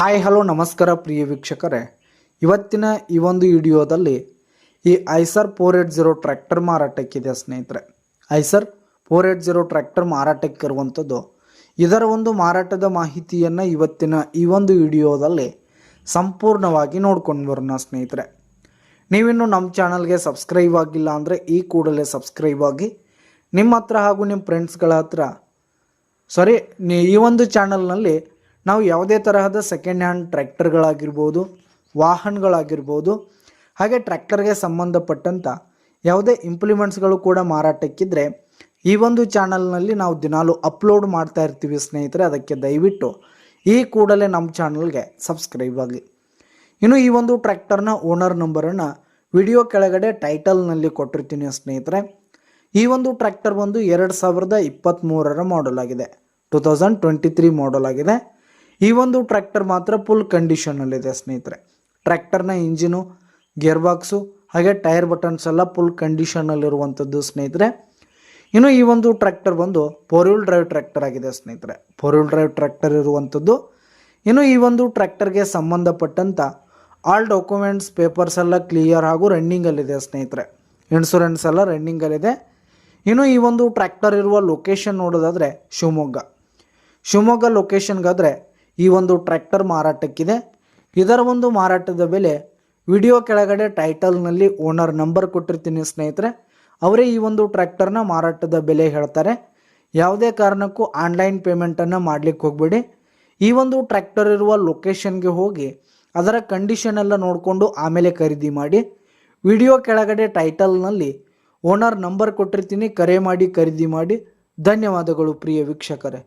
Hi hello ನಮಸ್ಕಾರ ಪ್ರಿಯ ವೀಕ್ಷಕರೇ, ಇವತ್ತಿನ ಈ ಒಂದು ವಿಡಿಯೋದಲ್ಲಿ ಈ ಐಸರ್ 480 ಟ್ರ್ಯಾಕ್ಟರ್ ಮಾರಾಟಕ್ಕಿದೆ ಸ್ನೇಹಿತರೆ. ಐಸರ್ 480 ಟ್ರ್ಯಾಕ್ಟರ್ ಮಾರಾಟಕ್ಕಿರುವಂಥದ್ದು. ಇದರ ಒಂದು ಮಾರಾಟದ ಮಾಹಿತಿಯನ್ನು ಇವತ್ತಿನ ಈ ಒಂದು ವಿಡಿಯೋದಲ್ಲಿ ಸಂಪೂರ್ಣವಾಗಿ ನೋಡ್ಕೊಂಡು ಬರೋಣ ಸ್ನೇಹಿತರೆ. ನೀವಿನ್ನು ನಮ್ಮ ಚಾನಲ್ಗೆ ಸಬ್ಸ್ಕ್ರೈಬ್ ಆಗಿಲ್ಲ ಅಂದರೆ ಈ ಕೂಡಲೇ ಸಬ್ಸ್ಕ್ರೈಬ್ ಆಗಿ ನಿಮ್ಮ ಹತ್ರ ಹಾಗೂ ನಿಮ್ಮ ಫ್ರೆಂಡ್ಸ್ಗಳ ಹತ್ರ ಈ ಒಂದು ಚಾನಲ್ನಲ್ಲಿ ನಾವು ಯಾವುದೇ ತರಹದ ಸೆಕೆಂಡ್ ಹ್ಯಾಂಡ್ ಟ್ರ್ಯಾಕ್ಟರ್ಗಳಾಗಿರ್ಬೋದು, ವಾಹನಗಳಾಗಿರ್ಬೋದು, ಹಾಗೆ ಟ್ರ್ಯಾಕ್ಟರ್ಗೆ ಸಂಬಂಧಪಟ್ಟಂಥ ಯಾವುದೇ ಇಂಪ್ಲಿಮೆಂಟ್ಸ್ಗಳು ಕೂಡ ಮಾರಾಟಕ್ಕಿದ್ರೆ ಈ ಒಂದು ಚಾನಲ್ನಲ್ಲಿ ನಾವು ದಿನಾಲು ಅಪ್ಲೋಡ್ ಮಾಡ್ತಾ ಇರ್ತೀವಿ ಸ್ನೇಹಿತರೆ. ಅದಕ್ಕೆ ದಯವಿಟ್ಟು ಈ ಕೂಡಲೇ ನಮ್ಮ ಚಾನಲ್ಗೆ ಸಬ್ಸ್ಕ್ರೈಬ್ ಆಗಿ. ಇನ್ನು ಈ ಒಂದು ಟ್ರ್ಯಾಕ್ಟರ್ನ ಓನರ್ ನಂಬರನ್ನು ವಿಡಿಯೋ ಕೆಳಗಡೆ ಟೈಟಲ್ನಲ್ಲಿ ಕೊಟ್ಟಿರ್ತೀನಿ ಸ್ನೇಹಿತರೆ. ಈ ಒಂದು ಟ್ರ್ಯಾಕ್ಟರ್ ಬಂದು 2023 ಮಾಡಲ್ ಆಗಿದೆ, 2023 ಮಾಡಲ್ ಆಗಿದೆ. ಈ ಒಂದು ಟ್ರ್ಯಾಕ್ಟರ್ ಮಾತ್ರ ಫುಲ್ ಕಂಡೀಷನಲ್ಲಿದೆ ಸ್ನೇಹಿತರೆ. ಟ್ರ್ಯಾಕ್ಟರ್ನ ಇಂಜಿನು, ಗೇರ್ ಬಾಕ್ಸು ಹಾಗೆ ಟೈರ್ ಬಟನ್ಸ್ ಎಲ್ಲ ಫುಲ್ ಕಂಡೀಷನಲ್ಲಿರುವಂಥದ್ದು ಸ್ನೇಹಿತರೆ. ಇನ್ನು ಈ ಒಂದು ಟ್ರ್ಯಾಕ್ಟರ್ ಬಂದು 4-wheel ಡ್ರೈವ್ ಟ್ರ್ಯಾಕ್ಟರ್ ಆಗಿದೆ ಸ್ನೇಹಿತರೆ. 4-wheel ಡ್ರೈವ್ ಟ್ರ್ಯಾಕ್ಟರ್ ಇರುವಂಥದ್ದು. ಇನ್ನು ಈ ಒಂದು ಟ್ರ್ಯಾಕ್ಟರ್ಗೆ ಸಂಬಂಧಪಟ್ಟಂಥ ಆಲ್ ಡಾಕ್ಯುಮೆಂಟ್ಸ್ ಪೇಪರ್ಸ್ ಎಲ್ಲ ಕ್ಲಿಯರ್ ಹಾಗೂ ರನ್ನಿಂಗಲ್ಲಿದೆ ಸ್ನೇಹಿತರೆ. ಇನ್ಶೂರೆನ್ಸ್ ಎಲ್ಲ ರನ್ನಿಂಗಲ್ಲಿದೆ. ಇನ್ನು ಈ ಒಂದು ಟ್ರ್ಯಾಕ್ಟರ್ ಇರುವ ಲೊಕೇಶನ್ ನೋಡೋದಾದರೆ ಶಿವಮೊಗ್ಗ ಲೊಕೇಶನ್ಗಾದರೆ ಈ ಒಂದು ಟ್ರ್ಯಾಕ್ಟರ್ ಮಾರಾಟಕ್ಕಿದೆ. ಇದರ ಒಂದು ಮಾರಾಟದ ಬೆಲೆ ವಿಡಿಯೋ ಕೆಳಗಡೆ ಟೈಟಲ್ನಲ್ಲಿ ಓನರ್ ನಂಬರ್ ಕೊಟ್ಟಿರ್ತೀನಿ ಸ್ನೇಹಿತರೆ. ಅವರೇ ಈ ಒಂದು ಟ್ರ್ಯಾಕ್ಟರ್ನ ಮಾರಾಟದ ಬೆಲೆ ಹೇಳ್ತಾರೆ. ಯಾವುದೇ ಕಾರಣಕ್ಕೂ ಆನ್ಲೈನ್ ಪೇಮೆಂಟನ್ನು ಮಾಡಲಿಕ್ಕೆ ಹೋಗಬೇಡಿ. ಈ ಒಂದು ಟ್ರ್ಯಾಕ್ಟರ್ ಇರುವ ಲೊಕೇಶನ್ಗೆ ಹೋಗಿ ಅದರ ಕಂಡೀಷನ್ ಎಲ್ಲ ನೋಡಿಕೊಂಡು ಆಮೇಲೆ ಖರೀದಿ ಮಾಡಿ. ವಿಡಿಯೋ ಕೆಳಗಡೆ ಟೈಟಲ್ನಲ್ಲಿ ಓನರ್ ನಂಬರ್ ಕೊಟ್ಟಿರ್ತೀನಿ, ಕರೆ ಮಾಡಿ ಖರೀದಿ ಮಾಡಿ. ಧನ್ಯವಾದಗಳು ಪ್ರಿಯ ವೀಕ್ಷಕರೇ.